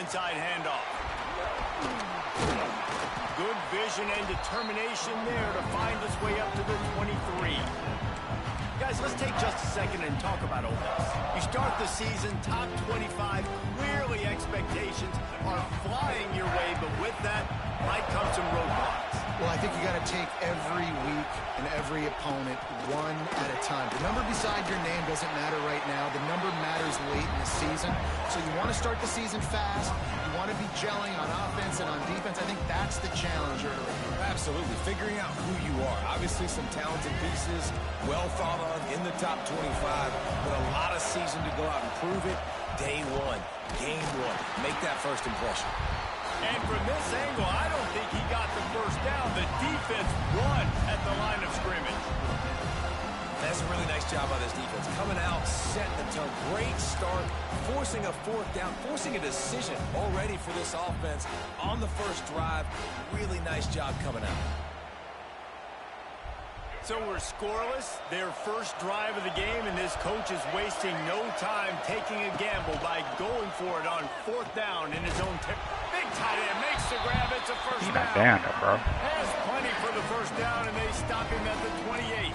inside handoff. Good vision and determination there to find his way up to the 23. Guys, let's take just a second and talk about Ole Miss. You start the season top 25. Clearly expectations are flying your way, but with that might come some roadblocks. Well, I think you got to take every week and every opponent one at a time. The number beside your name doesn't matter right now. The number matters late in the season. So you want to start the season fast. You want to be gelling on offense and on defense. I think that's the challenge early. Absolutely. Figuring out who you are. Obviously some talented pieces, well thought of in the top 25, but a lot of season to go out and prove it. Day one, game one. Make that first impression. And from this angle, I don't think he got the first down. The defense won at the line of scrimmage. That's a really nice job by this defense. Coming out, setting the tone. Great start, forcing a fourth down, forcing a decision already for this offense on the first drive. Really nice job coming out. So we're scoreless, their first drive of the game, and this coach is wasting no time taking a gamble by going for it on fourth down in his own territory. Big tight end makes the grab. It's a first down. Damn, bro. Has plenty for the first down, and they stop him at the 28.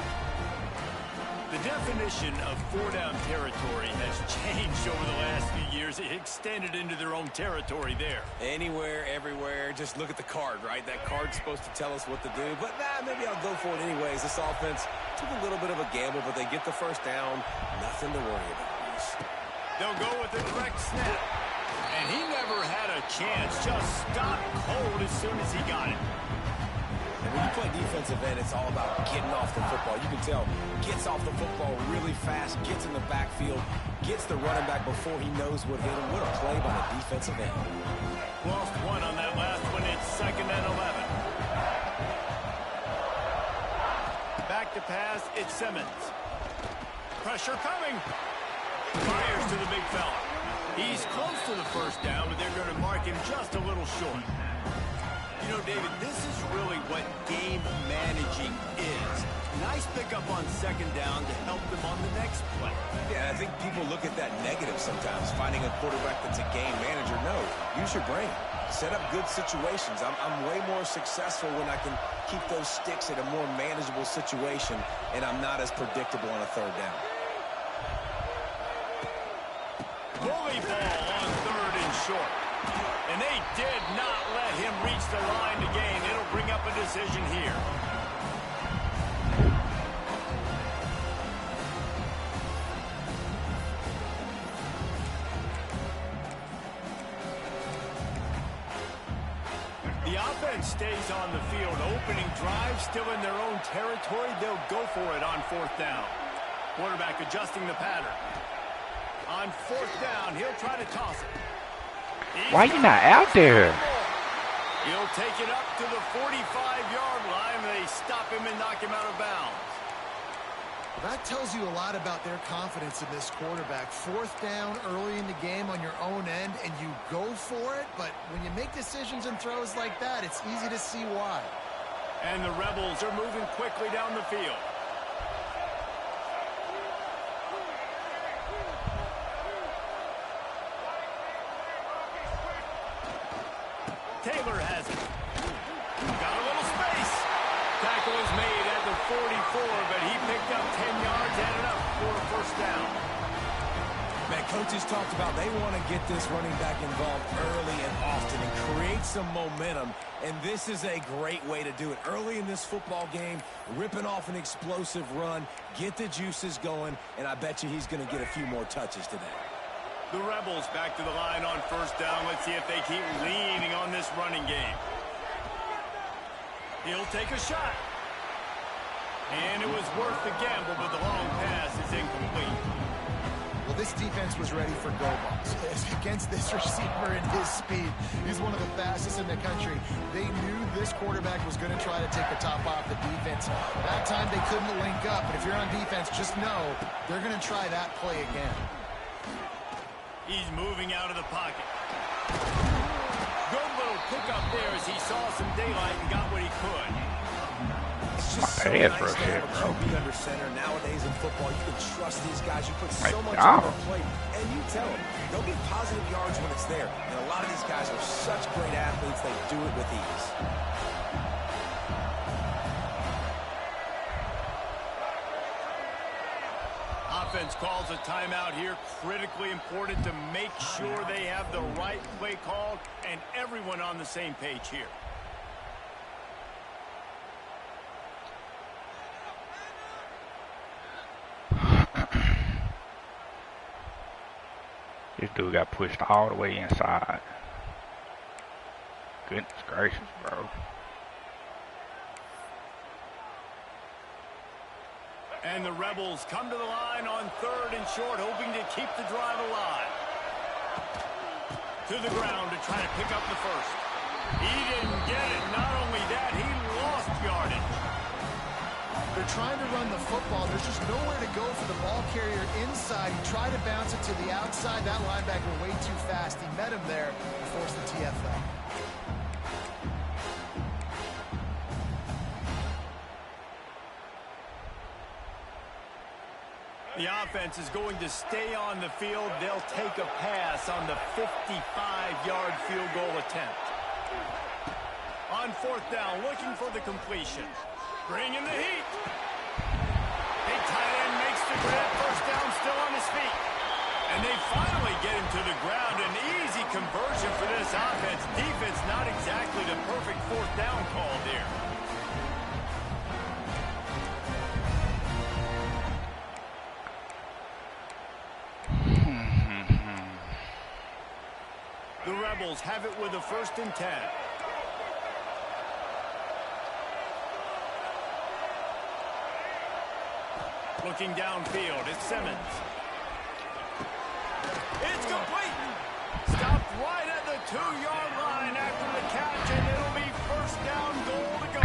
The definition of four-down territory has changed over the last few years. It extended into their own territory there. Anywhere, everywhere. Just look at the card, right? That card's supposed to tell us what to do. But, maybe I'll go for it anyways. This offense took a little bit of a gamble, but they get the first down. Nothing to worry about. They'll go with the direct snap. And he never had a chance. Just stopped cold as soon as he got it. And when you play defensive end, it's all about getting off the football. You can tell, gets off the football really fast, gets in the backfield, gets the running back before he knows what hit him. What a play by the defensive end. Lost one on that last one. It's 2nd and 11. Back to pass. It's Simmons. Pressure coming. Fires to the big fella. He's close to the first down, but they're going to mark him just a little short. You know, David, this is really what game managing is. Nice pickup on 2nd down to help them on the next play. Yeah, I think people look at that negative sometimes, finding a quarterback that's a game manager. No, use your brain. Set up good situations. I'm way more successful when I can keep those sticks at a more manageable situation, and I'm not as predictable on a 3rd down. Bully ball on 3rd and short. And they did not let him reach the line to gain. It'll bring up a decision here. The offense stays on the field. Opening drive, still in their own territory. They'll go for it on 4th down. Quarterback adjusting the pattern. On 4th down, he'll try to toss it. Why you not out there? He'll take it up to the 45-yard line. They stop him and knock him out of bounds. Well, that tells you a lot about their confidence in this quarterback. 4th down early in the game on your own end, and you go for it. But when you make decisions and throws like that, it's easy to see why. And the Rebels are moving quickly down the field. Taylor has it. Got a little space. Tackle is made at the 44, but he picked up 10 yards, added up for a first down. Man, coaches talked about they want to get this running back involved early and often and create some momentum, and this is a great way to do it. Early in this football game, ripping off an explosive run, get the juices going, and I bet you he's going to get a few more touches today. The Rebels back to the line on first down. Let's see if they keep leaning on this running game. He'll take a shot. And it was worth the gamble, but the long pass is incomplete. Well, this defense was ready for go balls. Against this receiver and his speed, he's one of the fastest in the country. They knew this quarterback was going to try to take the top off the defense. That time they couldn't link up, but if you're on defense, just know they're going to try that play again. He's moving out of the pocket. Good little pickup there as he saw some daylight and got what he could. It's just so pass nice rush to here, have a bro. QB under center. Nowadays in football, you can trust these guys. You put My so much God. on their plate, and you tell them they'll get positive yards when it's there. And a lot of these guys are such great athletes; they do it with ease. Offense calls a timeout here. Critically important to make sure they have the right play called and everyone on the same page here. This dude got pushed all the way inside. Goodness gracious, bro. And the Rebels come to the line on 3rd and short, hoping to keep the drive alive. To the ground to try to pick up the first. He didn't get it. Not only that, he lost yardage. They're trying to run the football. There's just nowhere to go for the ball carrier inside. He tried to bounce it to the outside. That linebacker way too fast. He met him there and forced the TFL. The offense is going to stay on the field. They'll take a pass on the 55-yard field goal attempt. On 4th down, looking for the completion. Bringing the heat. Big tight end makes the grab. 1st down, still on his feet. And they finally get him to the ground. An easy conversion for this offense. Defense not exactly the perfect 4th down call there. The Rebels have it with a 1st and 10. Looking downfield, it's Simmons. It's complete. Stopped right at the 2-yard line after the catch, and it'll be 1st down, goal to go.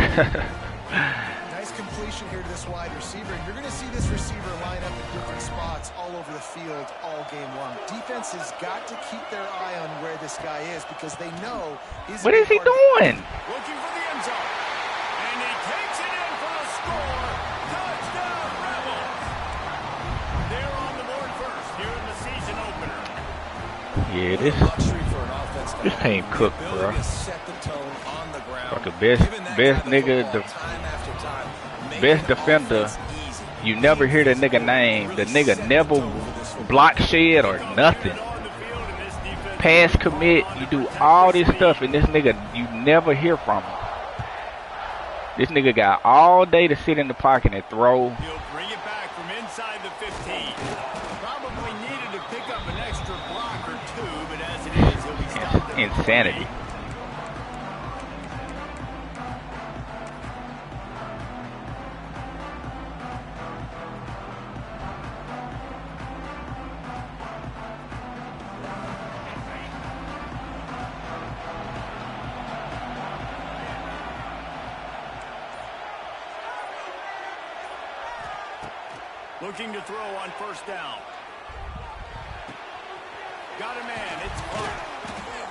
Nice completion here to this wide receiver. And you're going to see this receiver line up in different spots all over the field all game long. Defense has got to keep their eye on where this guy is because they know he's... What is he doing? Looking for the end zone. And he takes it in for the score. Touchdown, Rebels. They're on the board first here in the season opener. Yeah, this team cooked, bro. Fucking best nigga, the best defender. You never hear the nigga name. The nigga never block shed or nothing. Pass commit, you do all this stuff, and this nigga, you never hear from him. This nigga got all day to sit in the pocket and throw. He'll bring it back from inside the 15. Probably needed to pick up an extra block or two, but as it is, he'll be stopped. Insanity. Looking to throw on 1st down. Got a man, it's Clark.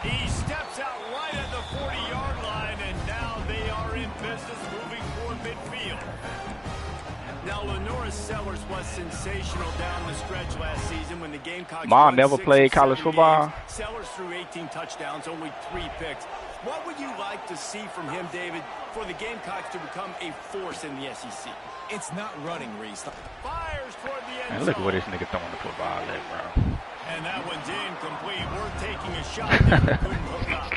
He steps out right at the 40-yard line, and now they are in business moving toward midfield. Now, Lenora Sellers was sensational down the stretch last season when the Gamecocks... Mom never played college football. Games. Sellers threw 18 touchdowns, only 3 picks. What would you like to see from him, David, for the Gamecocks to become a force in the SEC? It's not running, Reese. Fires toward the end Man, look at zone. where this nigga throwing the football at, bro. And that one's incomplete. We're taking a shot that we couldn't hook up.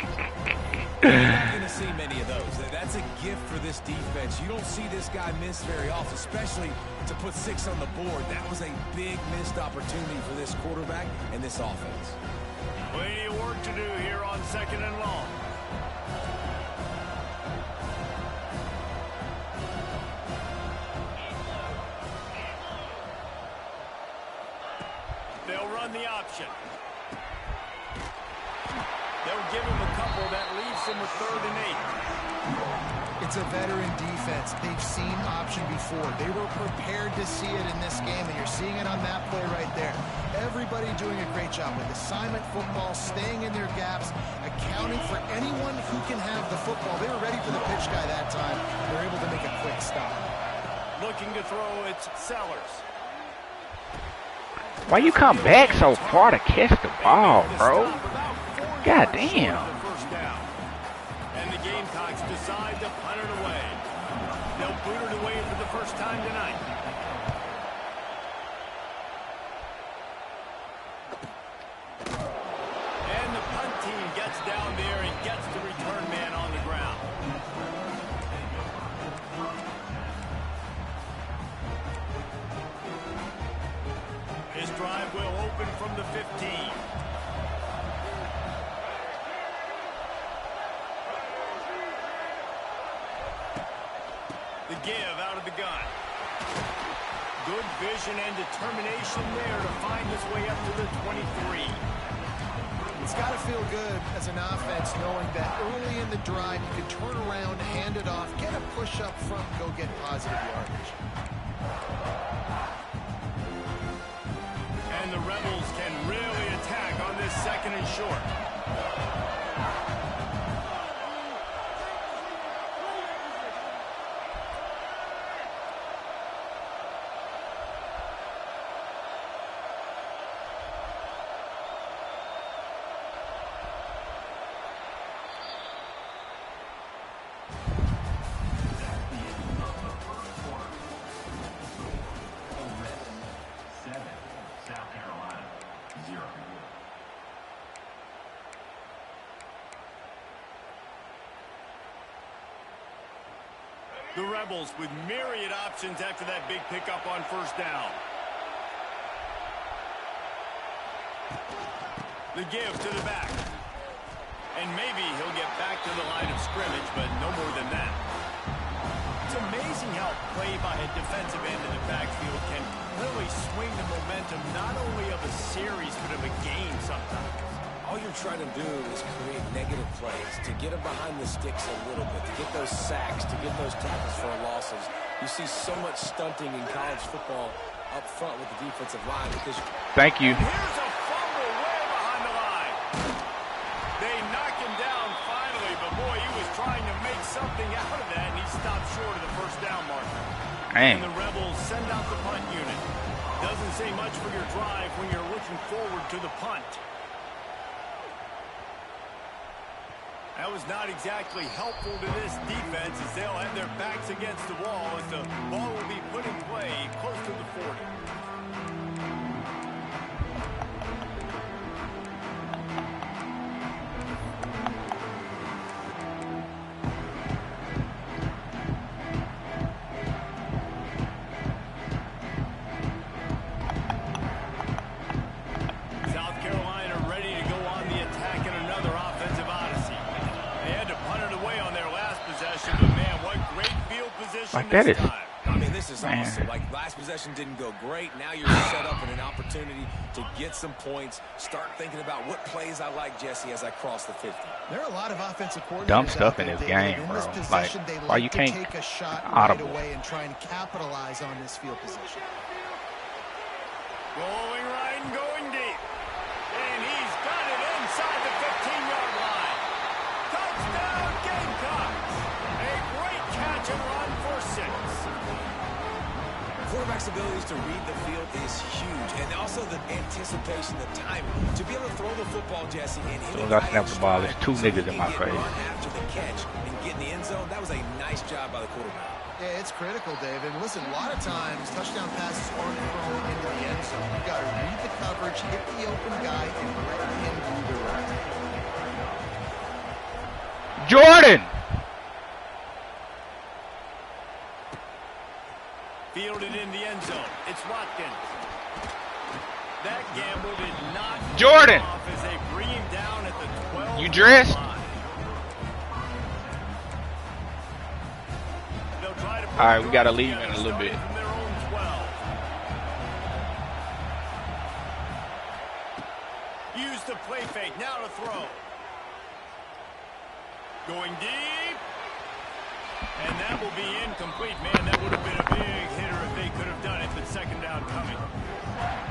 You're not going to see many of those. That's a gift for this defense. You don't see this guy miss very often, especially to put 6 on the board. That was a big missed opportunity for this quarterback and this offense. Plenty of work to do here on 2nd and long. They'll run the option. They'll give him a couple that leaves him with 3rd and 8. It's a veteran defense. They've seen option before. They were prepared to see it in this game, and you're seeing it on that play right there. Everybody doing a great job with assignment football, staying in their gaps, accounting for anyone who can have the football. They were ready for the pitch guy that time. They're able to make a quick stop. Looking to throw, it's Sellers. Why you come back so far to catch the ball, bro? God damn. And the Gamecocks decide to punt it away. They'll boot it away for the first time tonight. And the punt team gets down there and gets the return man on the ground. His drive will open from the 15. The give out of the gun. Good vision and determination there to find his way up to the 23. It's got to feel good as an offense knowing that early in the drive you can turn around, hand it off, get a push up front, go get positive yardage. And the Rebels can really attack on this 2nd and short. The Rebels with myriad options after that big pickup on 1st down. The give to the back. And maybe he'll get back to the line of scrimmage, but no more than that. It's amazing how play by a defensive end in the backfield can really swing the momentum not only of a series, but of a game sometimes. All you're trying to do is create negative plays, to get them behind the sticks a little bit, to get those sacks, to get those tackles for losses. You see so much stunting in college football up front with the defensive line because... Thank you. Here's a fumble way behind the line. They knock him down finally, but boy, he was trying to make something out of that, and he stopped short of the 1st down marker. Dang. And the Rebels send out the punt unit. Doesn't say much for your drive when you're looking forward to the punt. That was not exactly helpful to this defense as they'll have their backs against the wall as the ball will be put in play close to the 40. South Carolina ready to go on the attack in another offensive odyssey. They had to punt it away on their last possession, but man, what great field position Like that this is- time. I mean, this is awesome. Like, last possession didn't go great. Now you're set up in an opportunity to get some points. Start thinking about what plays I like, Jesse, as I cross the 50. There are a lot of offensive coordinators Dumb stuff out in there, this David. game, In this bro. possession, Like, they why like you to can't take a shot audible? right away and try and capitalize on this field position. Rolling right and going deep. And he's got it inside the 15-yard line. Touchdown, Gamecocks. A great catch and run for 6. Quarterback's abilities to read the field is huge. And also the anticipation, the timing. To be able to throw the football, Jesse, and hit As soon as I snap the ball, there's two niggas in my face. After the catch and get in the end zone, that was a nice job by the quarterback. Yeah, it's critical, David. Listen, a lot of times touchdown passes aren't thrown into the end zone. You've got to read the coverage, hit the open guy, and let him do the rest. Jordan! Fielded in the end zone. It's Watkins. That gamble did not Jordan! pay off as they bring him down at the 12. You dressed? line. They'll try to put All right, we gotta the leave drive in a little together bit. from their own 12. Use the play fake. Now to throw. Going deep. And that will be incomplete. Man, that would have been a big hitter if they could have done it, but 2nd down coming.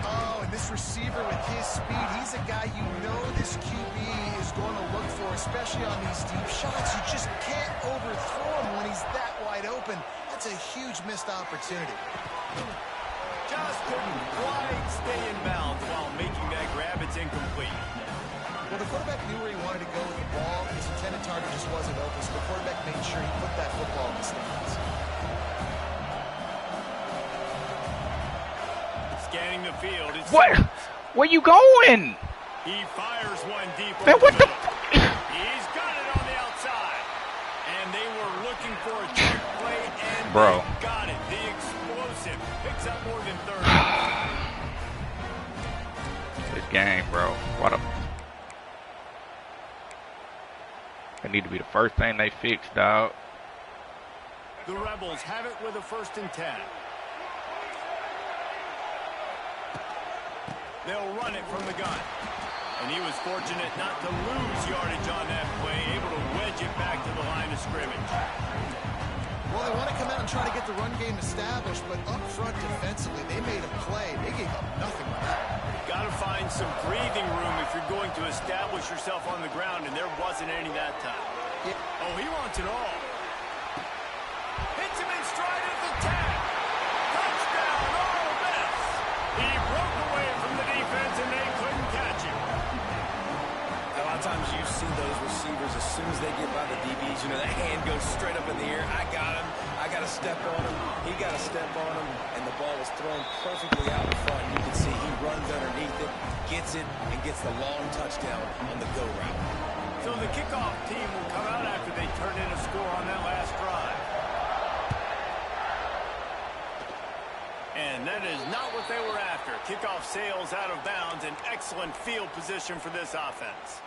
Oh, and this receiver with his speed, he's a guy you know this QB is going to look for, especially on these deep shots. You just can't overthrow him when he's that wide open. That's a huge missed opportunity. Just couldn't quite stay in bounds while making that grab. It's incomplete. Well, the quarterback knew where he wanted to go with the ball. His intended target just wasn't open, so the quarterback made sure he put that football in the stands. Scanning the field. It's What? Where you going? He fires one deep. Man, what the? He's got it on the outside. And they were looking for a trick play, and Bro. they got it. The explosive picks up more than 30. This game, bro. What a. That need to be the first thing they fix, dog. The Rebels have it with a 1st and 10. They'll run it from the gun. And he was fortunate not to lose yardage on that play, able to wedge it back to the line of scrimmage. Well, they want to come out and try to get the run game established, but up front defensively, they made a play. They gave up nothing on that. Got to find some breathing room if you're going to establish yourself on the ground, and there wasn't any that time. Yeah. Oh, he wants it all. Hits him in stride at the 10. Touchdown, Ole Miss. He broke away from the defense, and they couldn't catch him. A lot of times you see those receivers, as soon as they get by the DBs, you know, that hand goes straight up in the air. I got him. I got to step on him. He got to step on him, and the ball was thrown perfectly out in front. You can see he runs underneath it, gets it, and gets the long touchdown on the go route. So the kickoff team will come out after they turn in a score on that last drive. And that is not what they were after. Kickoff sails out of bounds, an excellent field position for this offense.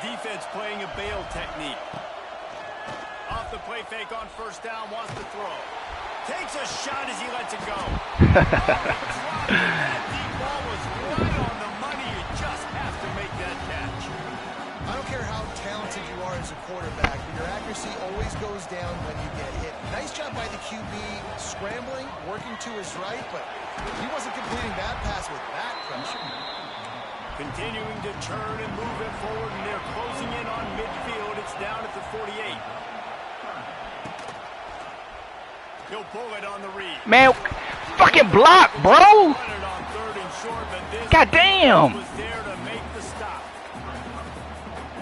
Defense playing a bail technique. Off the play fake on 1st down, wants to throw. Takes a shot as he lets it go. That deep ball was right on the money. You just have to make that catch. I don't care how talented you are as a quarterback, but your accuracy always goes down when you get hit. Nice job by the QB scrambling, working to his right, but he wasn't completing that pass with that pressure. Continuing to turn and move it forward, and they're closing in on midfield. It's down at the 48. He'll pull it on the read. Man, fucking block, bro. God damn. Was there to make the stop.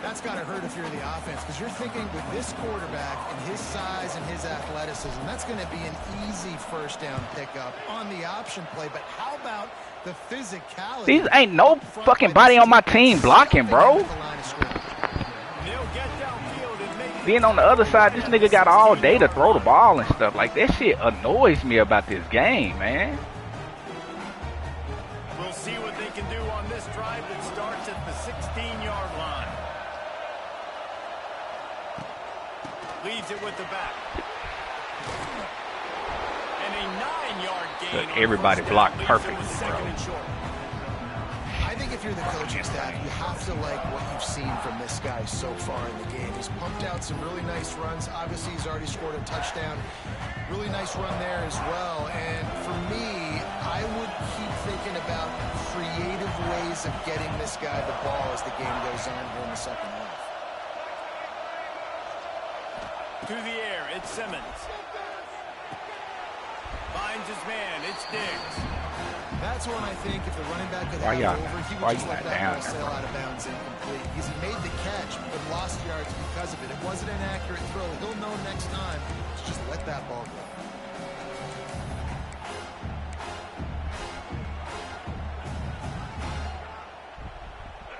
That's got to hurt if you're the offense, because you're thinking with this quarterback and his size and his athleticism, that's going to be an easy 1st down pickup on the option play. But how about the physicality? These ain't no fucking body on my team blocking, bro. Then on the other side, this nigga got all day to throw the ball and stuff. Like, that shit annoys me about this game, man. We'll see what they can do on this drive that starts at the 16-yard line. Leaves it with the back. And a 9-yard gain. Look, everybody blocked perfectly, bro. I think if you're the coaching staff, you have to like what you've seen from this guy so far in the game. He's pumped out some really nice runs. Obviously, he's already scored a touchdown. Really nice run there as well. And for me, I would keep thinking about creative ways of getting this guy the ball as the game goes on here in the 2nd half. To the air, it's Simmons. Finds his man, it's Diggs. That's when I think if the running back could Why have it y'all- over, he why would just you let not that down ball there, sail bro? out of bounds incomplete. Because he made the catch, but lost yards because of it. It wasn't an accurate throw. He'll know next time to just let that ball go.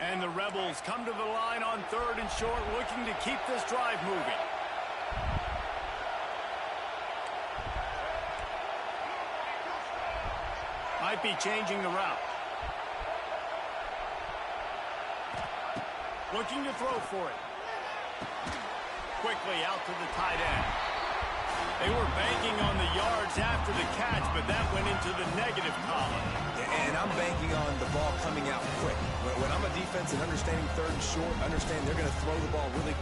And the Rebels come to the line on 3rd and short, looking to keep this drive moving. Might be changing the route. Looking to throw for it. Quickly out to the tight end. They were banking on the yards after the catch, but that went into the negative column. And I'm banking on the ball coming out quick. When I'm a defense and understanding 3rd and short, understand they're going to throw the ball really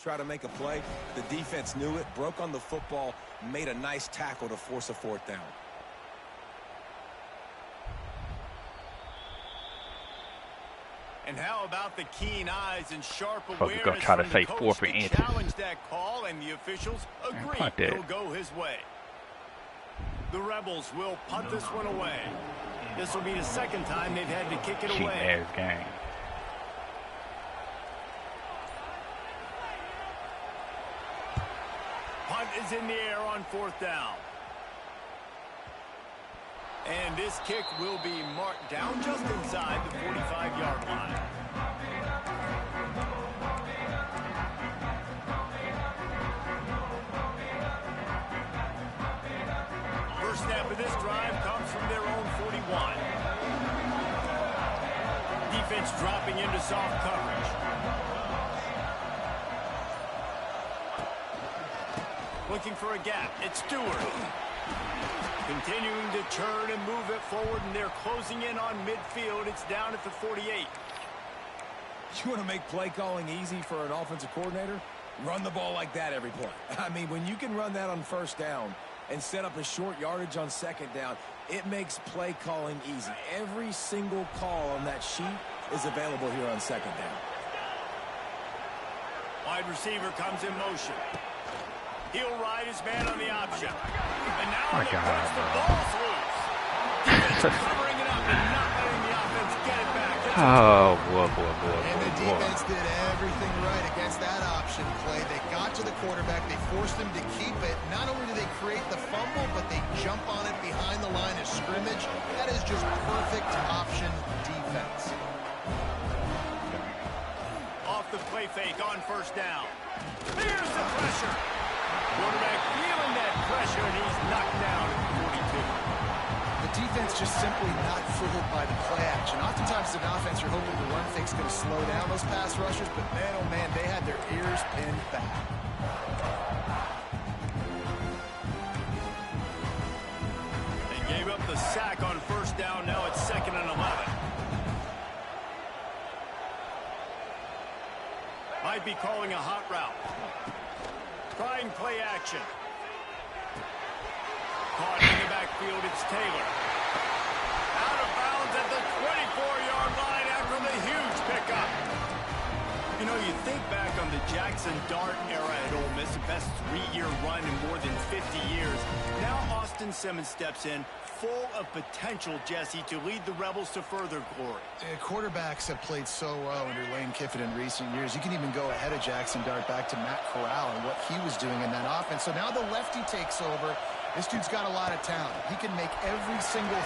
try to make a play. The defense knew it, broke on the football, made a nice tackle to force a 4th down. And how about the keen eyes and sharp Fuck, awareness gonna try to from say the coach 4 for to inches. challenge that call, and the officials agree punt that. it'll go his way. The Rebels will punt this one away. This will be the 2nd time they've had to kick it Cheating away. ass game. Punt is in the air on 4th down. And this kick will be marked down just inside the 45-yard line. First snap of this drive comes from their own 41. Defense dropping into soft coverage. Looking for a gap. It's Stewart. Continuing to turn and move it forward, and they're closing in on midfield. It's down at the 48. You want to make play calling easy for an offensive coordinator? Run the ball like that every play. I mean, when you can run that on 1st down and set up a short yardage on 2nd down, it makes play calling easy. Every single call on that sheet is available here on 2nd down. Wide receiver comes in motion. He'll ride his man on the option. And now on the press, the ball's loose. Defense covering it up and not letting the offense get it back. Oh, boy. And the defense did everything right against that option play. They got to the quarterback. They forced him to keep it. Not only do they create the fumble, but they jump on it behind the line of scrimmage. That is just perfect option defense. Off the play fake on 1st down. Here's the pressure. Quarterback feeling that pressure, and he's knocked down at the 42. The defense just simply not fooled by the play action. Oftentimes, as an offense, you're hoping the run fake's going to slow down those pass rushers, but man, oh man, they had their ears pinned back. They gave up the sack on 1st down. Now it's 2nd and 11. Might be calling a hot route. Trying play action. Caught in the backfield, it's Taylor. Out of bounds at the 24-yard line after the huge pickup. You know, you think back on the Jackson Dart era at Ole Miss, the best 3-year run in more than 50 years. Now Austin Simmons steps in, full of potential, Jesse, to lead the Rebels to further glory. Quarterbacks have played so well under Lane Kiffin in recent years. You can even go ahead of Jackson Dart back to Matt Corral and what he was doing in that offense. So now the lefty takes over. This dude's got a lot of talent. He can make every single... Oh,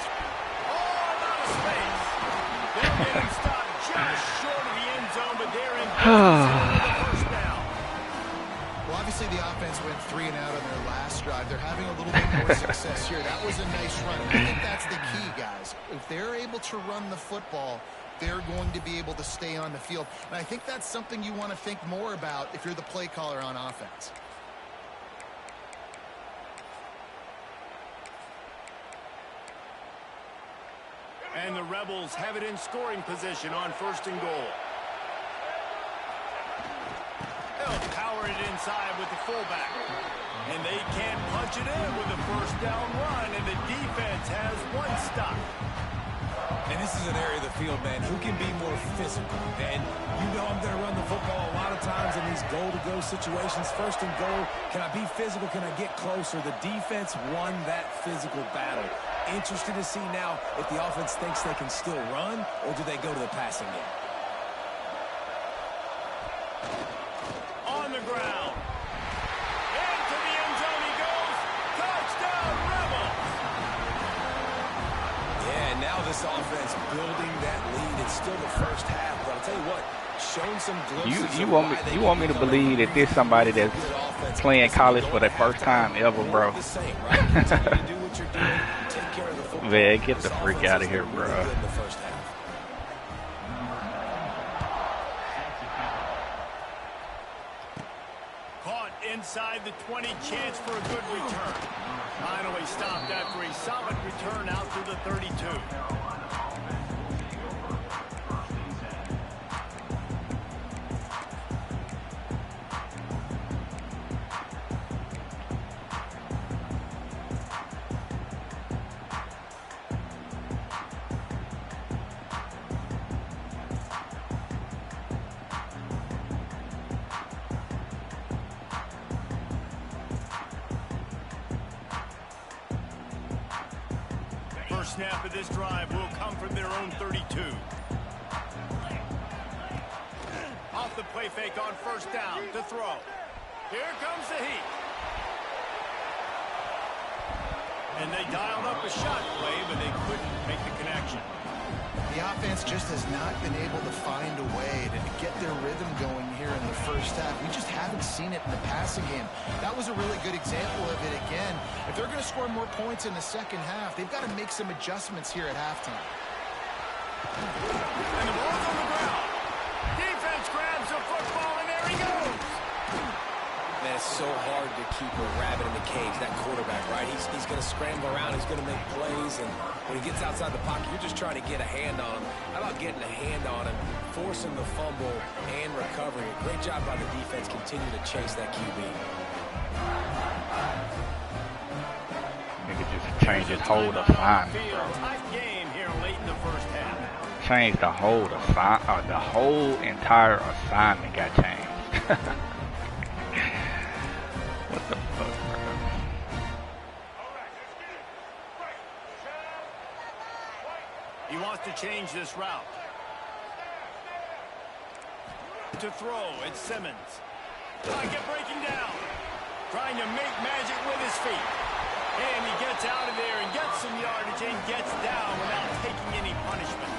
out of space. They're getting stopped just short of the end zone, but they're in the first down. Well, obviously the offense went 3 and out on their last drive. They're having a little bit more success here. That was a nice run. And I think that's the key, guys. If they're able to run the football, they're going to be able to stay on the field. And I think that's something you want to think more about if you're the play caller on offense. And the Rebels have it in scoring position on 1st and goal. They'll power it inside with the fullback. And they can't punch it in with a 1st down run, and the defense has one stop. And this is an area of the field, man, who can be more physical. And you know I'm going to run the football a lot of times in these goal-to-go situations. 1st and goal, can I be physical? Can I get closer? The defense won that physical battle. Interested to see now if the offense thinks they can still run, or do they go to the passing game? On the ground. Into the end zone he goes. Touchdown, Rebels! Yeah, and now this offense building that lead. It's still the first half, but I'll tell you what, showing some glimpses. You want me to believe that there's somebody that's playing college for the first time ever, bro? Man, get the freak out of here, bro. Caught inside the 20, chance for a good return. Finally stopped after a solid return out to the 32. snap of this drive will come from their own 32. Off the play fake on first down to throw. Here comes the heat. And they dialed up a shot play, but they couldn't make the connection. The offense just has not been able to find a way to get their rhythm going here in the first half. We just haven't seen it in the passing game. That was a really good example of it again. If they're going to score more points in the second half, they've got to make some adjustments here at halftime. And the ball's on the ground. Defense grabs the football, and there he goes. Man, it's so hard to keep a rabbit in the cage, that quarterback, right? He's going to scramble around. He's going to make plays. And when he gets outside the pocket, you're just trying to get a hand on him. How about getting a hand on him, forcing the fumble and recovering? A great job by the defense. Continue to chase that QB. Nigga just changed his whole assignment, bro. Tight game here late in the first half. Changed the whole assignment. The whole entire assignment got changed. What the fuck, bro? He wants to change this route. To throw, it's Simmons. Pocket breaking down. Trying to make magic with his feet. And he gets out of there and gets some yardage and gets down without taking any punishment.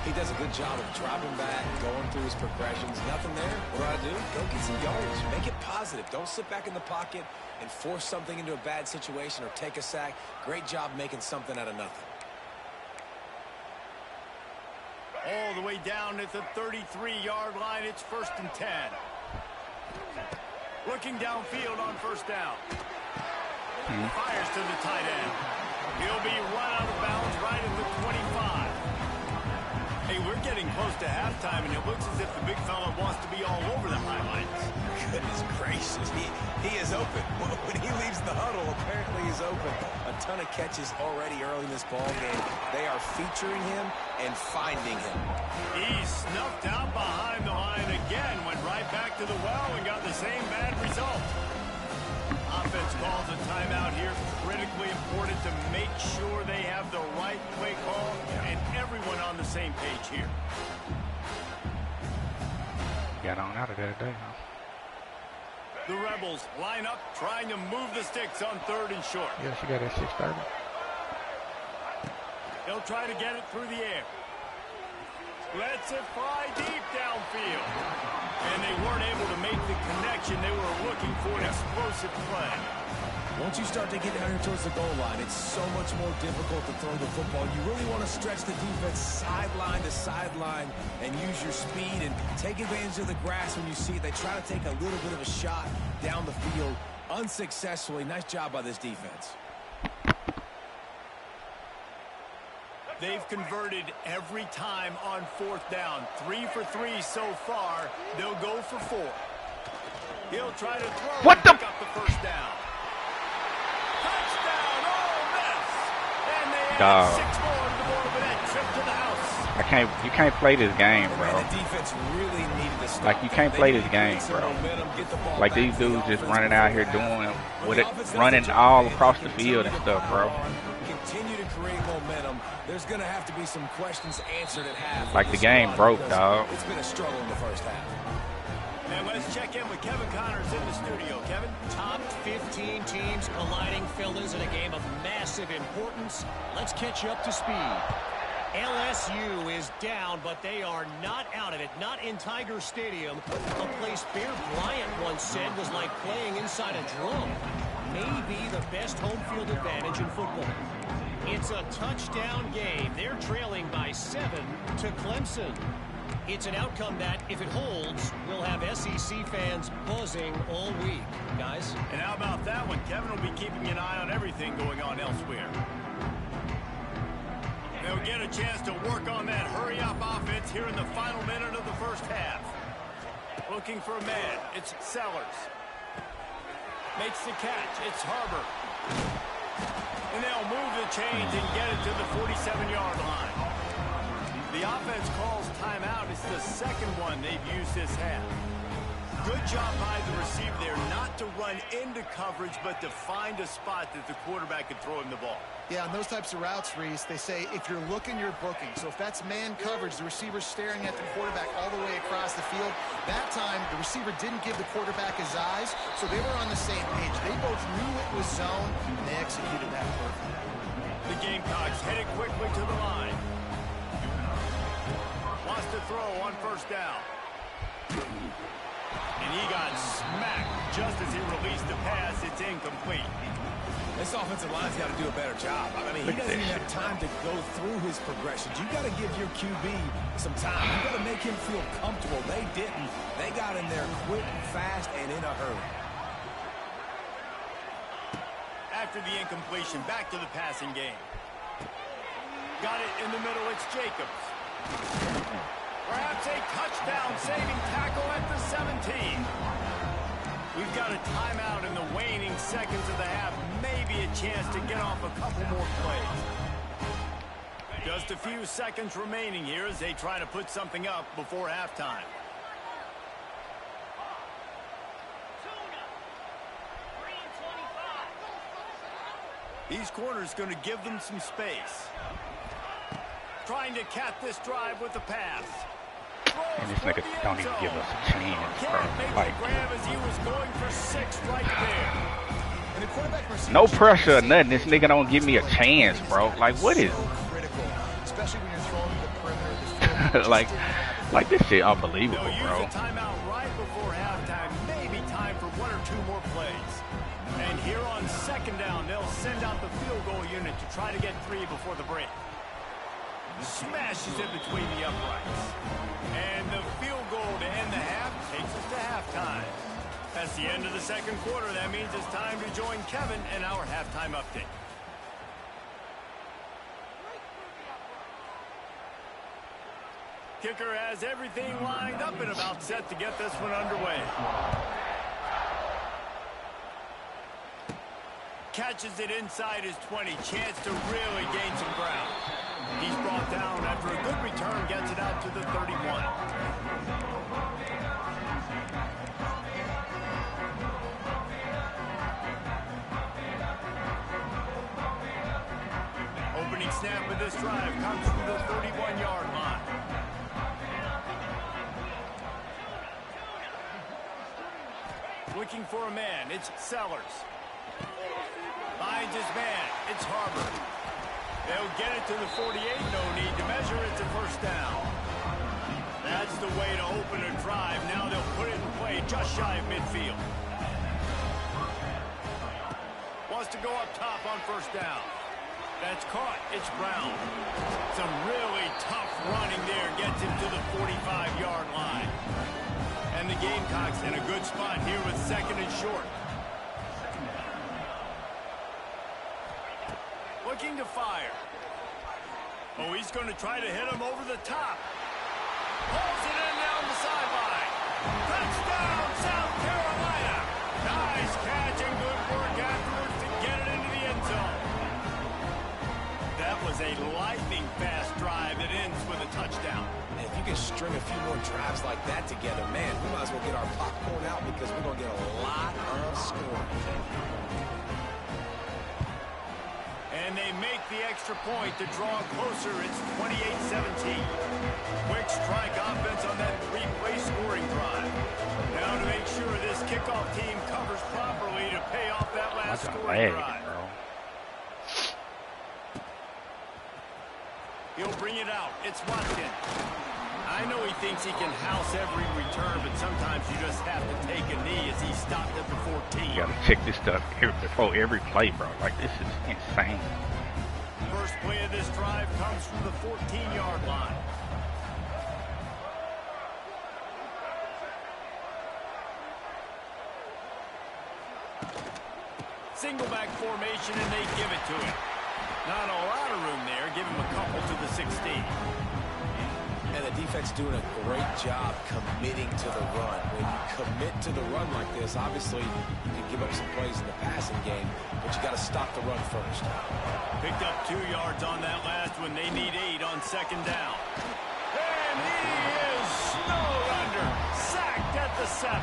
He does a good job of dropping back, going through his progressions. Nothing there. What do? Go get some yardage. Make it positive. Don't sit back in the pocket and force something into a bad situation or take a sack. Great job making something out of nothing. All the way down at the 33-yard line. It's 1st and 10. Looking downfield on first down. Fires to the tight end. He'll be run out of bounds right at the 25. Hey, we're getting close to halftime, and it looks as if the big fella wants to be all over the highlights. Goodness gracious. He is open. When he leaves the huddle, apparently he's open. A ton of catches already early in this ball game. They are featuring him and finding him. He snuffed out behind the line again, went right back to the well and got the same bad result. Offense calls a timeout here. Critically important to make sure they have the right play call and everyone on the same page here. Got on out of there today, huh? The Rebels line up, trying to move the sticks on 3rd and short. Yeah, she got at 6:30. They'll try to get it through the air. Lets it fly deep downfield. And they weren't able to make the connection. They were looking for an explosive play. Once you start to get down here towards the goal line, it's so much more difficult to throw the football. You really want to stretch the defense sideline to sideline and use your speed and take advantage of the grass when you see it. They try to take a little bit of a shot down the field unsuccessfully. Nice job by this defense. They've converted every time on 4th down. 3 for 3 so far. They'll go for 4. He'll try to throw What and the? pick up the first down. Touchdown, Ole Miss! And they add 6 more to the board with that trip to the house. You can't play this game, bro. The defense really needed to stop. Like, you can't play this game, bro. Like, these dudes just running out here doing with it, running all across the field and stuff, bro. Continue to create momentum. There's going to have to be some questions answered at half. Like, the game broke, dog. It's been a struggle in the first half. And let's check in with Kevin Connors in the studio. Kevin? Top 15 teams colliding, fellas, in a game of massive importance. Let's catch you up to speed. LSU is down, but they are not out of it. Not in Tiger Stadium, a place Bear Bryant once said was like playing inside a drum. Maybe the best home field advantage in football. It's a touchdown game. They're trailing by 7 to Clemson. It's an outcome that, if it holds, will have SEC fans buzzing all week. Guys? And how about that one? Kevin will be keeping an eye on everything going on elsewhere. They'll get a chance to work on that hurry-up offense here in the final minute of the first half. Looking for a man. It's Sellers. Makes the catch. It's Harbor. And they'll move the chains and get it to the 47-yard line. The offense calls timeout. It's the second one they've used this half. Good job by the receiver there not to run into coverage, but to find a spot that the quarterback could throw him the ball. Yeah, on those types of routes, Reese, they say if you're looking, you're booking. So if that's man coverage, the receiver's staring at the quarterback all the way across the field. That time, the receiver didn't give the quarterback his eyes, so they were on the same page. They both knew it was zone, and they executed that perfectly. The Gamecocks headed quickly to the line. Wants to throw on first down. And he got smacked just as he released the pass. It's incomplete. This offensive line's got to do a better job. I mean, he doesn't even have time to go through his progressions. You got to give your QB some time. You got to make him feel comfortable. They didn't. They got in there quick, fast, and in a hurry. After the incompletion, back to the passing game. Got it in the middle. It's Jacobs. Perhaps a touchdown-saving tackle at the 17. We've got a timeout in the waning seconds of the half. Maybe a chance to get off a couple more plays. Just a few seconds remaining here as they try to put something up before halftime. These corners going to give them some space. Trying to cap this drive with the pass. And this nigga don't even give us a chance, bro. Like, grab as he was going for 6 right there. And the quarterback no pressure or nothing. This nigga don't give me a chance, bro. Like, what is critical, especially when you're throwing the perimeter. like this shit unbelievable, They'll bro. use a timeout right before halftime. Maybe time for 1 or 2 more plays. And here on second down, they'll send out the field goal unit to try to get 3 before the break. Smashes it between the uprights. And the field goal to end the half takes us to halftime. That's the end of the second quarter. That means it's time to join Kevin and our halftime update. Kicker has everything lined up and about set to get this one underway. Catches it inside his 20. Chance to really gain some ground. He's brought down after a good return, gets it out to the 31. Opening snap of this drive comes from the 31-yard line. Looking for a man, it's Sellers. Finds his man, it's Harbor. They'll get it to the 48, no need to measure, it's a first down. That's the way to open a drive. Now they'll put it in play just shy of midfield. Wants to go up top on first down. That's caught, it's Brown. Some really tough running there, gets him to the 45-yard line. And the Gamecocks in a good spot here with second and short. Looking to fire. Oh, he's going to try to hit him over the top. Pulls it in down the sideline. Touchdown, South Carolina. Nice catch and good work afterwards to get it into the end zone. That was a lightning-fast drive that ends with a touchdown. And if you can string a few more drives like that together, man, we might as well get our popcorn out because we're going to get a lot of scoring. And they make the extra point to draw closer. It's 28-17. Quick strike offense on that 3-play scoring drive. Now to make sure this kickoff team covers properly to pay off that last scoring drive. He'll bring it out. It's Watson. I know he thinks he can house every return, but sometimes you just have to take a knee as he stopped at the 14. You gotta check this stuff before every play, bro. Like, this is insane. First play of this drive comes from the 14-yard line. Single back formation, and they give it to him. Not a lot of room there. Give him a couple to the 16. And the defense doing a great job committing to the run. When you commit to the run like this, obviously you can give up some plays in the passing game, but you got to stop the run first. Picked up 2 yards on that last one. They need 8 on second down. And he is snowed under. Sacked at the 7.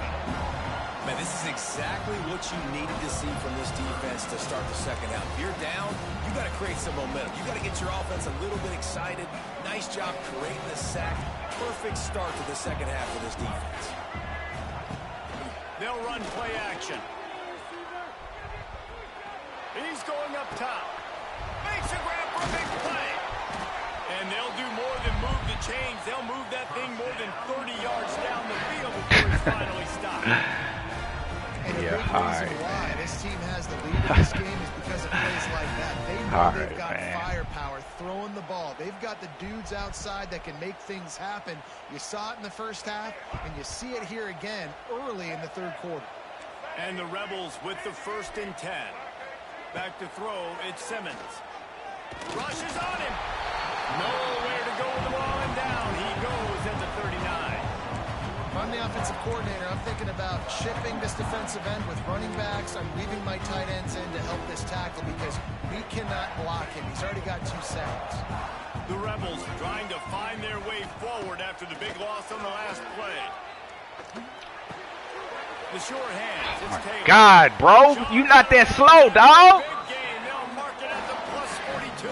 Man, this is exactly what you needed to see from this defense to start the second half. If you're down, you got to create some momentum. You got to get your offense a little bit excited. Nice job creating the sack. Perfect start to the second half of this defense. They'll run play action. He's going up top. Makes a grab for a big play. And they'll do more than move the chains. They'll move that thing more than 30 yards down the field before it's finally stopped. And a big reason why this team has the lead in this game is because of plays like that. They know they've got firepower throwing the ball. They've got the dudes outside that can make things happen. You saw it in the first half, and you see it here again early in the third quarter. And the Rebels with the 1st and 10. Back to throw, it's Simmons. Rushes on him. Nowhere to go with the ball and down. He goes at the 39. If I'm the offensive coordinator, I'm thinking about shifting this defensive end with running backs. I'm leaving my tight ends in to help this tackle because we cannot block him. He's already got 2 sacks. The Rebels trying to find their way forward after the big loss on the last play. The sure hands. It's Taylor. God, bro, you not that slow, dog. Big game. They'll mark it at the +42.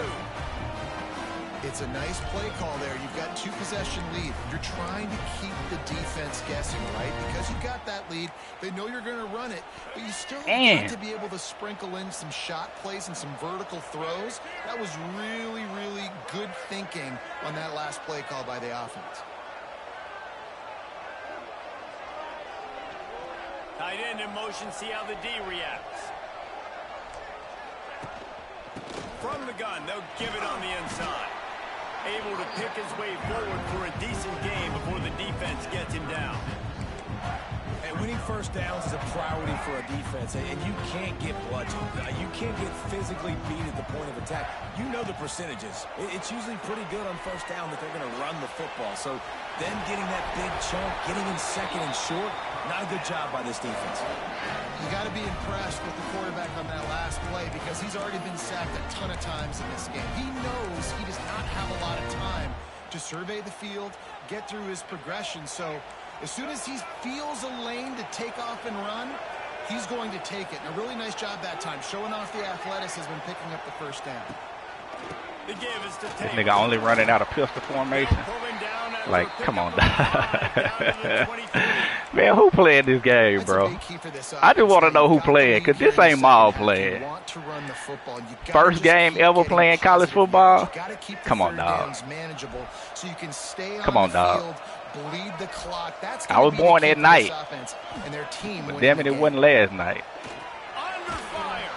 It's a nice play call there. You've got 2-possession lead. You're trying to keep the defense guessing, right? Because you've got that lead. They know you're going to run it, but you still got to be able to sprinkle in some shot plays and some vertical throws. That was really, really good thinking on that last play call by the offense. Tight end in motion, see how the D reacts. From the gun, they'll give it on the inside. Able to pick his way forward for a decent game before the defense gets him down. And winning first downs is a priority for a defense, and you can't get bludgeoned. You can't get physically beat at the point of attack. You know the percentages. It's usually pretty good on first down that they're going to run the football. So then getting that big chunk, getting in second and short, not a good job by this defense. You got to be impressed with the quarterback on that last play because he's already been sacked a ton of times in this game. He knows he does not have a lot of time to survey the field, get through his progression. So as soon as he feels a lane to take off and run, he's going to take it. And a really nice job that time, showing off the athleticism and picking up the first down. The give is to This nigga only running out of pistol formation. Like, come on, man, who playing this game, bro? I just want to know who playing, because this ain't Maul playing. First game ever playing college football? Come on, dog. Come on, dog. I was born that night, but damn it, it wasn't last night. Under fire.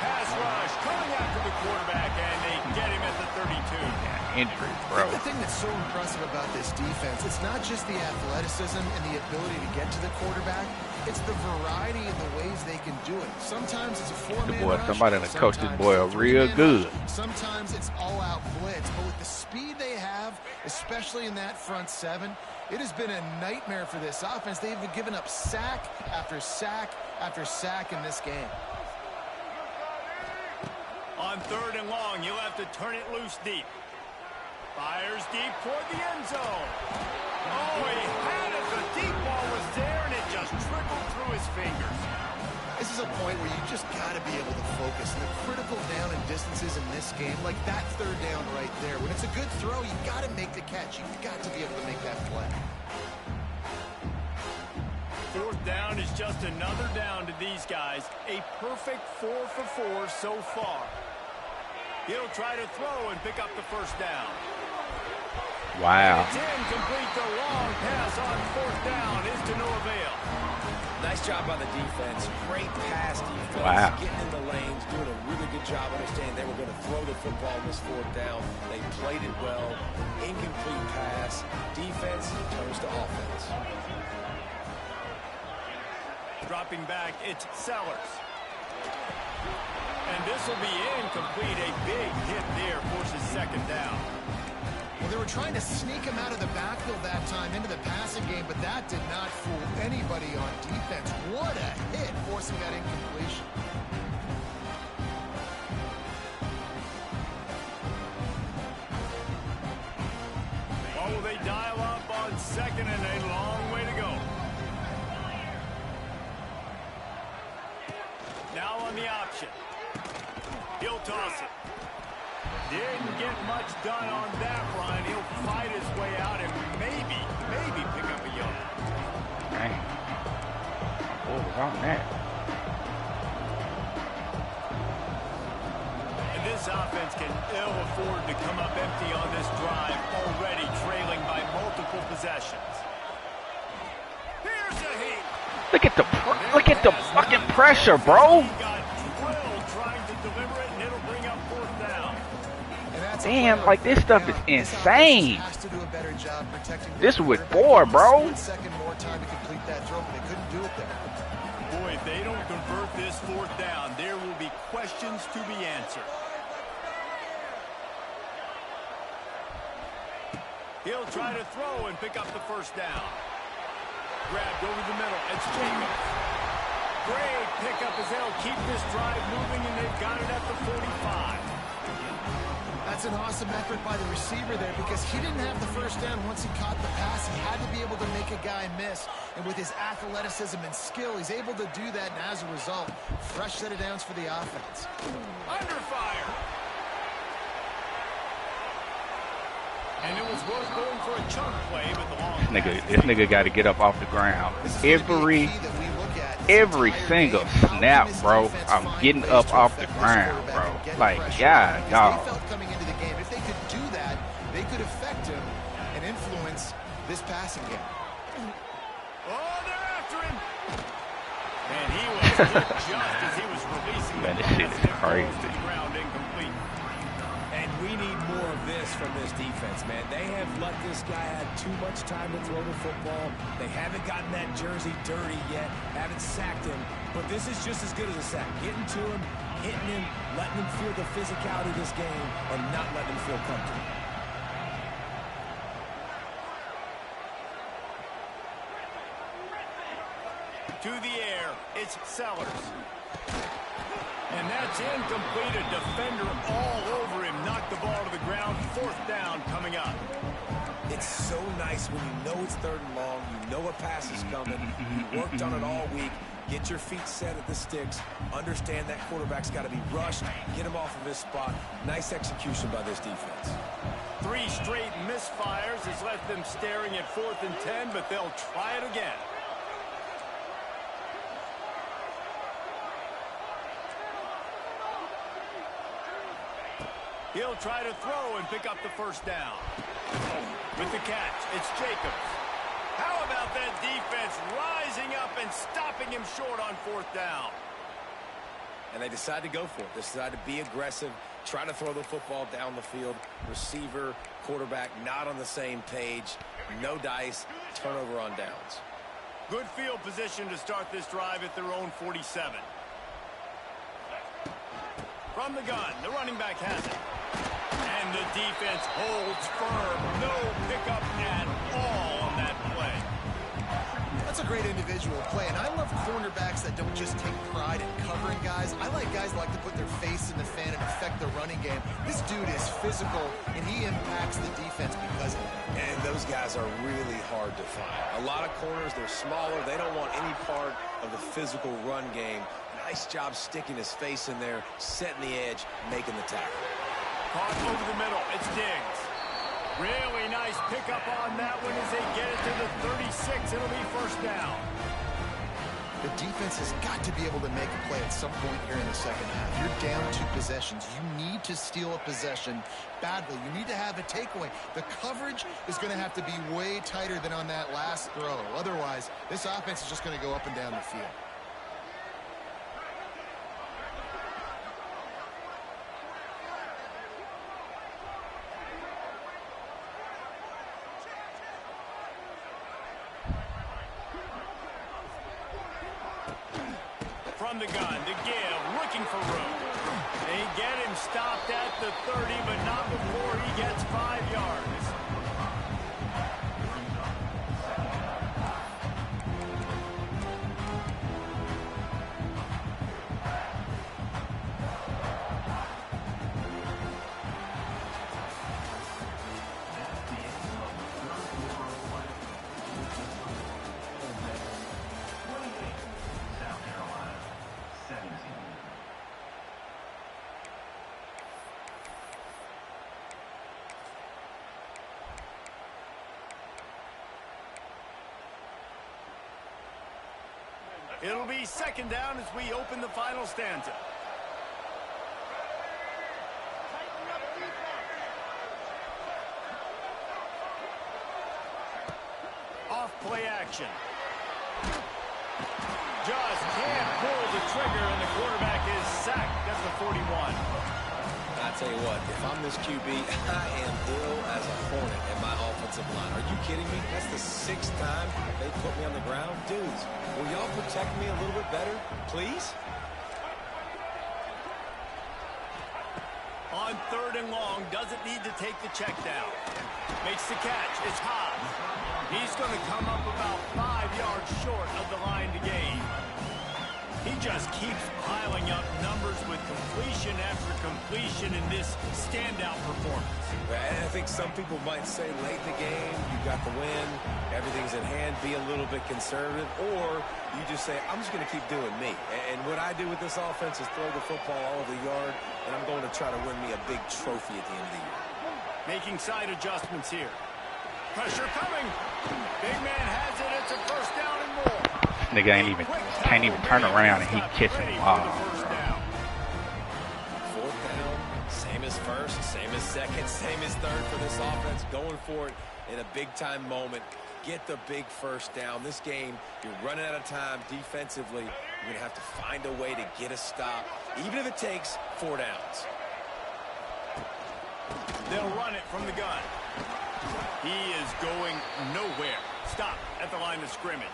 Pass rush coming after the quarterback, and they get him at the 32. Injuries, bro. The thing that's so impressive about this defense, it's not just the athleticism and the ability to get to the quarterback. It's the variety of the ways they can do it. Sometimes it's a four-man rush. Somebody done coached this boy up real good. Sometimes it's all-out blitz. But with the speed they have, especially in that front 7, it has been a nightmare for this offense. They've given up sack after sack after sack in this game. On 3rd and long, you'll have to turn it loose deep. Fires deep toward the end zone. Oh, he had it. The deep ball was there, and it just trickled through his fingers. This is a point where you just got to be able to focus. And the critical down and distances in this game, like that 3rd down right there. When it's a good throw, you got to make the catch. You've got to be able to make that play. 4th down is just another down to these guys. A perfect 4 for 4 so far. He'll try to throw and pick up the first down. Wow. It's incomplete. The long pass on 4th down is to no avail. Nice job by the defense. Great pass defense. Wow. Getting in the lanes, doing a really good job understanding they were going to throw the football on this 4th down. They played it well. Incomplete pass. Defense turns to offense. Dropping back, it's Sellers. And this will be incomplete. A big hit there forces 2nd down. Well, they were trying to sneak him out of the backfield that time into the passing game, but that did not fool anybody on defense. What a hit, forcing that incompletion. Oh, they dial up on 2nd and a long way to go. possession. He'll toss it. Didn't get much done on that run. He'll fight his way out and maybe pick up a yard. Dang. What was on that? And this offense can ill afford to come up empty on this drive, already trailing by multiple possessions. Here's a heat. Look at the fucking pressure, bro. He got drilled trying to deliver it, and it'll bring up fourth down. Damn, like this stuff is insane. Has to do a better job protecting This with 4, bro. One second more time to complete that throw, but they couldn't do it there. Boy, if they don't convert this fourth down, there will be questions to be answered. He'll try to throw and pick up the first down. Grabbed over the middle. It's Jacobs. Great pickup as they'll keep this drive moving, and they've got it at the 45. That's an awesome effort by the receiver there because he didn't have the first down once he caught the pass. He had to be able to make a guy miss. And with his athleticism and skill, he's able to do that. And as a result, fresh set of downs for the offense. Under fire. And it was worth going for a chunk play, but the long This nigga got to get up off the ground. Every single snap, bro. I'm getting up off the ground, bro. Like, yeah, dog. Coming into the game, if they could do that, they could affect him and influence this passing game. Oh, they're after him. And he was hit just as he was releasing. Man, this shit is crazy. Ground incomplete. And we need more of this from this defense, man. They have let this guy have too much time to throw the football. They haven't gotten that jersey dirty yet, haven't sacked him. But this is just as good as a sack. Getting to him, hitting him, letting him feel the physicality of this game, and not letting him feel comfortable. To the air, it's Sellers. And that's incomplete. A defender all over him. Knocked the ball to the ground. Fourth down coming up. It's so nice when you know it's 3rd and long. You know a pass is coming. You worked on it all week. Get your feet set at the sticks. Understand that quarterback's got to be rushed. Get him off of his spot. Nice execution by this defense. 3 straight misfires has left them staring at 4th and 10, but they'll try it again. He'll try to throw and pick up the first down. With the catch, it's Jacobs. How about that defense rising up and stopping him short on 4th down? And they decide to go for it. They decide to be aggressive, try to throw the football down the field. Receiver, quarterback, not on the same page. No dice, turnover on downs. Good field position to start this drive at their own 47. From the gun, the running back has it. And the defense holds firm. No pickup at all on that play. That's a great individual play, and I love cornerbacks that don't just take pride in covering guys. I like guys that like to put their face in the fan and affect the running game. This dude is physical, and he impacts the defense because of it. And those guys are really hard to find. A lot of corners, they're smaller. They don't want any part of the physical run game. Nice job sticking his face in there, setting the edge, making the tackle. Caught over the middle. It's Diggs. Really nice pickup on that one as they get it to the 36. It'll be first down. The defense has got to be able to make a play at some point here in the second half. You're down 2 possessions. You need to steal a possession badly. You need to have a takeaway. The coverage is going to have to be way tighter than on that last throw. Otherwise, this offense is just going to go up and down the field. From the gun to give, looking for room. They get him stopped at the 30, but not before he gets 5 yards. It'll be second down as we open the final stanza. Off play action. Just can't pull the trigger, and the quarterback is sacked at the 41. I tell you what, if I'm this QB, I am ill as a hornet in my offensive line. Are you kidding me? That's the 6th time they put me on the ground. Dudes, will y'all protect me a little bit better, please? On 3rd and long, doesn't need to take the check down. Makes the catch. It's high. He's going to come up about 5 yards short of the line to gain. He just keeps piling up numbers with completion after completion in this standout performance. And I think some people might say late in the game, you got the win, everything's in hand, be a little bit conservative, or you just say, I'm just going to keep doing me. And what I do with this offense is throw the football all over the yard, and I'm going to try to win me a big trophy at the end of the year. Making side adjustments here. Pressure coming. Big man has it. It's a first down and more. Nigga can't even turn around and he catching. Wow. 4th down, same as 1st, same as 2nd, same as 3rd for this offense. Going for it in a big-time moment. Get the big first down. This game, you're running out of time defensively. You're going to have to find a way to get a stop, even if it takes 4 downs. They'll run it from the gun. He is going nowhere. Stop at the line of scrimmage.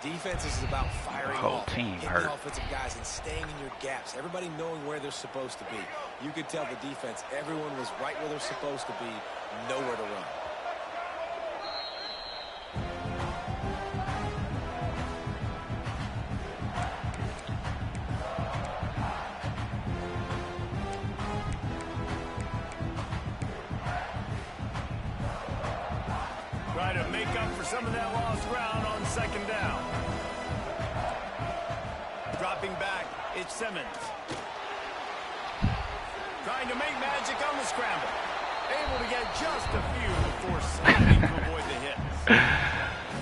Defense is about firing whole off, team hitting hurt. the offensive guys and staying in your gaps. Everybody knowing where they're supposed to be. You could tell the defense, everyone was right where they're supposed to be, nowhere to run. Try to make up for some of that lost ground on 2nd down. Dropping back, it's Simmons. Trying to make magic on the scramble. Able to get just a few before slamming to avoid the hits.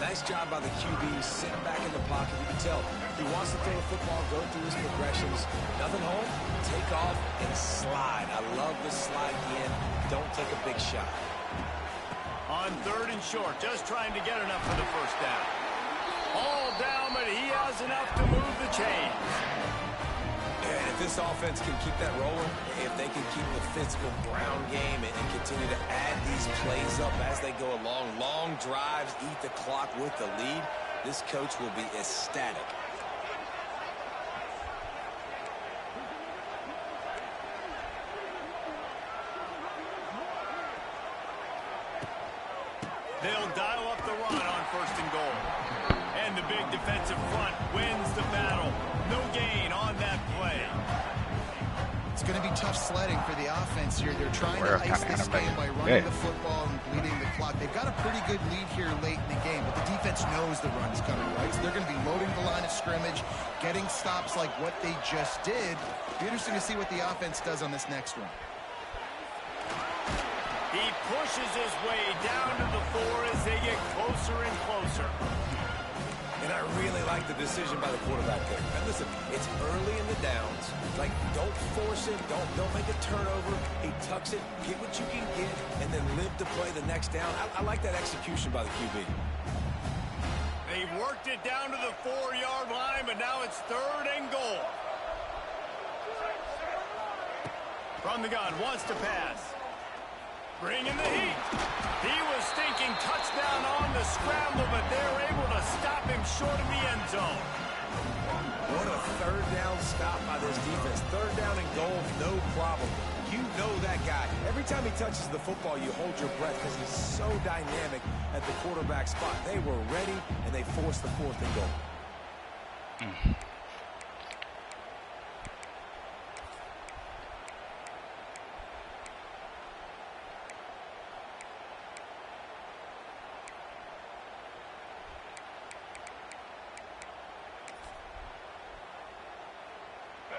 Nice job by the QB, sitting back in the pocket. You can tell he wants to throw the football, go through his progressions. Nothing home, take off, and slide. I love the slide at the end. Don't take a big shot. On 3rd and short, just trying to get enough for the first down. All down, but he has enough to move the chains. And if this offense can keep that rolling, if they can keep the physical ground game and continue to add these plays up as they go along, long drives, eat the clock with the lead, this coach will be ecstatic. They'll dial up the run on 1st and goal. And the big defensive front wins the battle. No gain on that play. It's going to be tough sledding for the offense here. They're trying to ice this game by running the football and bleeding the clock. They've got a pretty good lead here late in the game, but the defense knows the run's coming, right? So they're going to be loading the line of scrimmage, getting stops like what they just did. Be interesting to see what the offense does on this next one. He pushes his way down to the 4 as they get closer and closer. And I really like the decision by the quarterback there. And listen, it's early in the downs. Like, don't force it. Don't make a turnover. He tucks it, get what you can get, and then live to play the next down. I like that execution by the QB. They worked it down to the 4-yard line, but now it's 3rd and goal. From the gun, wants to pass. Bringing the heat. He was thinking touchdown on the scramble, but they're able to stop him short of the end zone. What a 3rd down stop by this defense. 3rd down and goal, no problem. You know that guy. Every time he touches the football, you hold your breath because he's so dynamic at the quarterback spot. They were ready, and they forced the 4th and goal.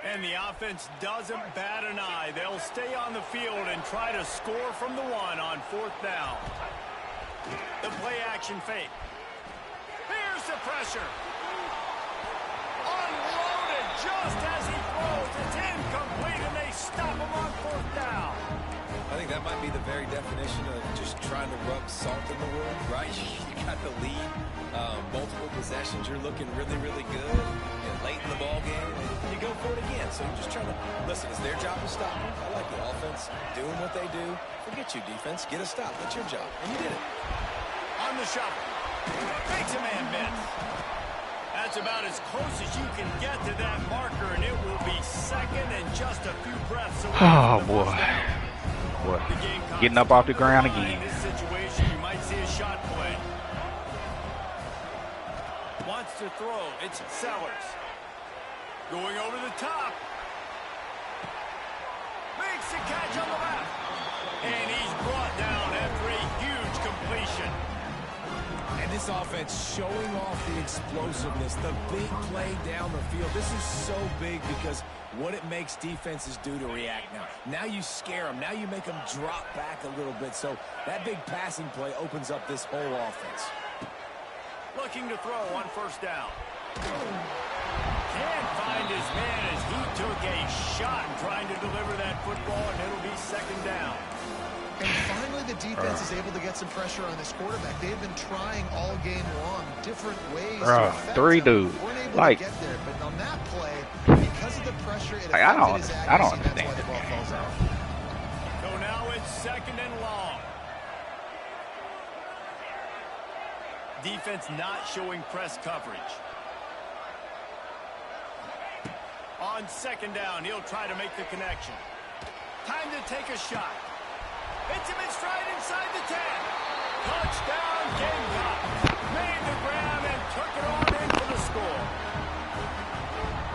And the offense doesn't bat an eye. They'll stay on the field and try to score from the 1 on 4th down. The play action fake. Here's the pressure. Unloaded just as he throws. It's incomplete, and they stop him on 4th down. I think that might be the very definition of just trying to rub salt in the wound, right? You got the lead, multiple possessions, you're looking really, really good. And late in the ball game, and you go for it again. So you're just trying to, listen, it's their job to stop them. I like the offense doing what they do. Forget you, defense. Get a stop. That's your job. And you did it. On the shuffle. Makes a man miss. That's about as close as you can get to that marker, and it will be 2nd and just a few breaths away. Oh, boy. Boy. Getting up off the ground again. In this situation, you might see a shot play. Wants to throw. It's Sellers. Going over the top. Makes the catch on the left. And he's brought down after a huge completion. And this offense showing off the explosiveness, the big play down the field. This is so big because what it makes defenses do to react now. Now you scare them. Now you make them drop back a little bit. So that big passing play opens up this whole offense. Looking to throw on 1st down. Can't find his man as he took a shot trying to deliver that football, and it'll be 2nd down. And finally, the defense is able to get some pressure on this quarterback. They've been trying all game long, different ways to affect 3 him. dudes. Weren't able Like, to get there, but on that play, because of the pressure, it affected I don't his accuracy. That's why understand the ball that. falls out. So now it's 2nd and long. Defense not showing press coverage. On 2nd down, he'll try to make the connection. Time to take a shot. Hits him in stride inside the 10. Touchdown, Gamecocks. Made the grab and took it on in for the score.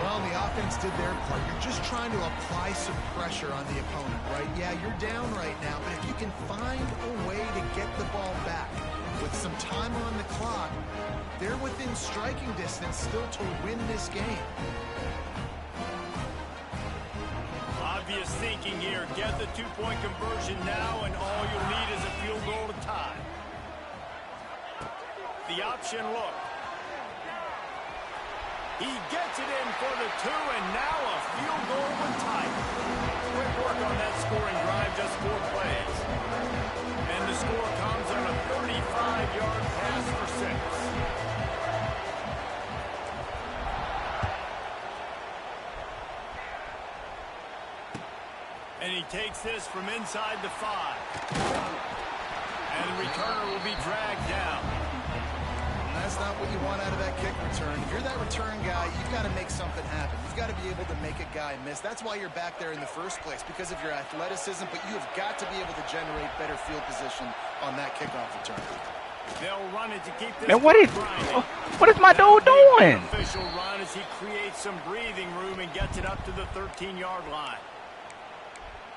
Well, the offense did their part. You're just trying to apply some pressure on the opponent, right? Yeah, you're down right now, but if you can find a way to get the ball back with some time on the clock, they're within striking distance still to win this game. Obvious thinking here. Get the 2-point conversion now, and all you'll need is a field goal to tie. The option look. He gets it in for the 2, and now a field goal would tie it. Quick work on that scoring drive, just 4 plays. And the score comes on a 35-yard pass for 6. And he takes this from inside the 5. And the returner will be dragged down. And that's not what you want out of that kick return. If you're that return guy, you've got to make something happen. You've got to be able to make a guy miss. That's why you're back there in the first place, because of your athleticism, but you have got to be able to generate better field position on that kickoff return. They'll run it to keep this. Man, what is my dude doing? Official run as he creates some breathing room and gets it up to the 13-yard line.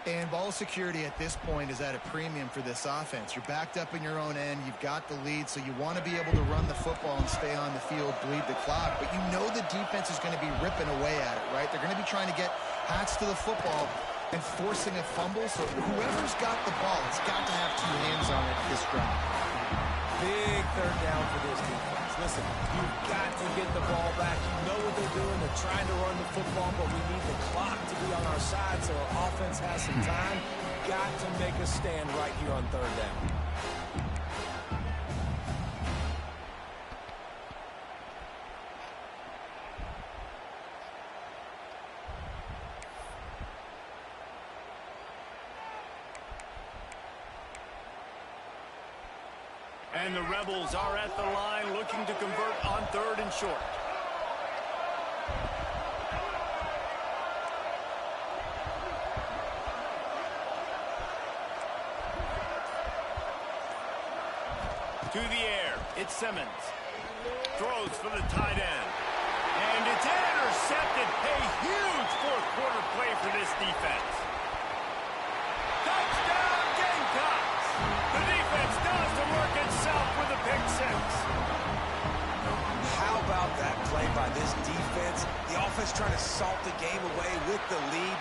And ball security at this point is at a premium for this offense. You're backed up in your own end. You've got the lead, so you want to be able to run the football and stay on the field, bleed the clock. But you know the defense is going to be ripping away at it, right? They're going to be trying to get hats to the football and forcing a fumble. So whoever's got the ball, it's got to have 2 hands on it this drive. Big 3rd down for this defense. Listen, you've got to get the ball back. You know what they're doing. They're trying to run the football, but we need the clock to be on our side so our offense has some time. Got to make a stand right here on 3rd down. And the Rebels are at the line looking to convert on 3rd and short. To the air, it's Simmons. Throws for the tight end. And it's intercepted. A huge 4th-quarter play for this defense. Touchdown, Gamecocks! The defense does the work itself with a pick 6. How about that play by this defense? The offense trying to salt the game away with the lead.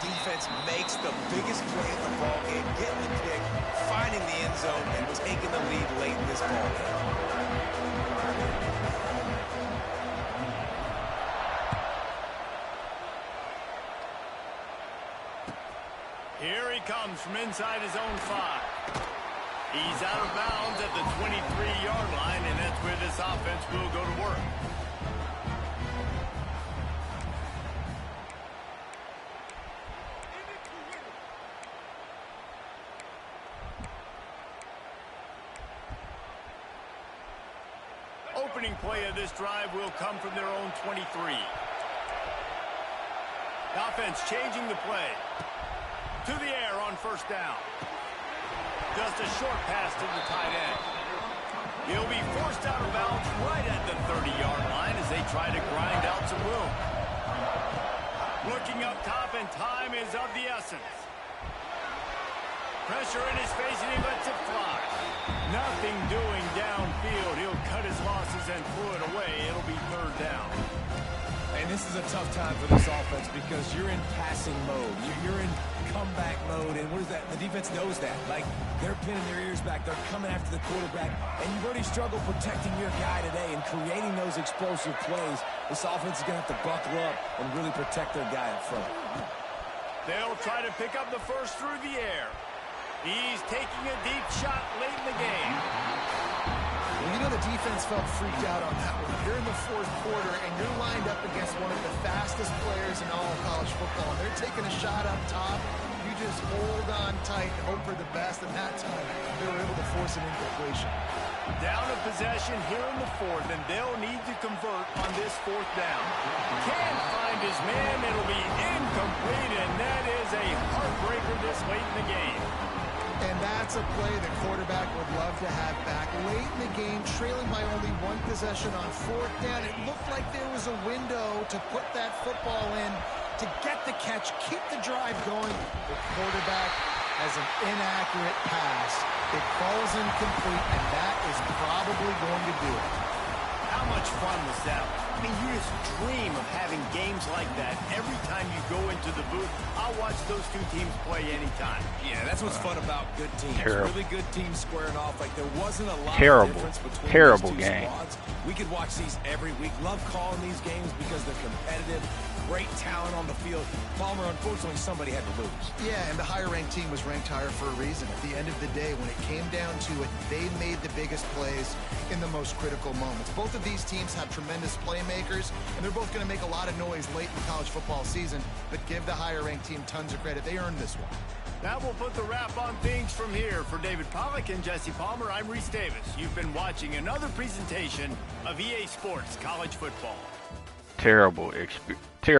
Defense makes the biggest play in the ball game, getting the pick, finding the end zone, and taking the lead late in this ball game. comes from inside his own 5. He's out of bounds at the 23-yard line, and that's where this offense will go to work. Opening play of this drive will come from their own 23. Offense changing the play. To the air on first down. Just a short pass to the tight end. He'll be forced out of bounds right at the 30-yard line as they try to grind out some room. Looking up top, and time is of the essence. Pressure in his face, and he lets it fly. Nothing doing downfield. He'll cut his losses and throw it away. It'll be third down. And this is a tough time for this offense because you're in passing mode. You're in comeback mode, and what is that? The defense knows that. Like, they're pinning their ears back. They're coming after the quarterback, and you've already struggled protecting your guy today and creating those explosive plays. This offense is going to have to buckle up and really protect their guy up front. They'll try to pick up the first through the air. He's taking a deep shot late in the game. Well, you know the defense felt freaked out on that one. You're in the fourth quarter, and you're lined up against one of the fastest players in all of college football. And they're taking a shot up top. You just hold on tight and hope for the best. And that time, they were able to force an incompletion. Down a possession here in the fourth, and they'll need to convert on this fourth down. Can't find his man. It'll be incomplete, and that is a heartbreaker this late in the game. And that's a play the quarterback would love to have back. Late in the game, trailing by only one possession on fourth down. It looked like there was a window to put that football in, to get the catch, keep the drive going. The quarterback has an inaccurate pass. It falls incomplete, and that is probably going to do it. How much fun was that? I mean, you just dream of having games like that every time you go into the booth. I'll watch those two teams play anytime. Yeah, that's what's fun about good teams. Terrible. Really good teams squaring off. Like, there wasn't a lot Terrible. of difference between Terrible these two game. squads. We could watch these every week. Love calling these games because they're competitive. Great talent on the field. Palmer, unfortunately, somebody had to lose. Yeah, and the higher-ranked team was ranked higher for a reason. At the end of the day, when it came down to it, they made the biggest plays in the most critical moments. Both of these teams have tremendous playmakers, and they're both going to make a lot of noise late in the college football season, but give the higher-ranked team tons of credit. They earned this one. That will put the wrap on things from here. For David Pollack and Jesse Palmer, I'm Reese Davis. You've been watching another presentation of EA Sports College Football. Terrible experience.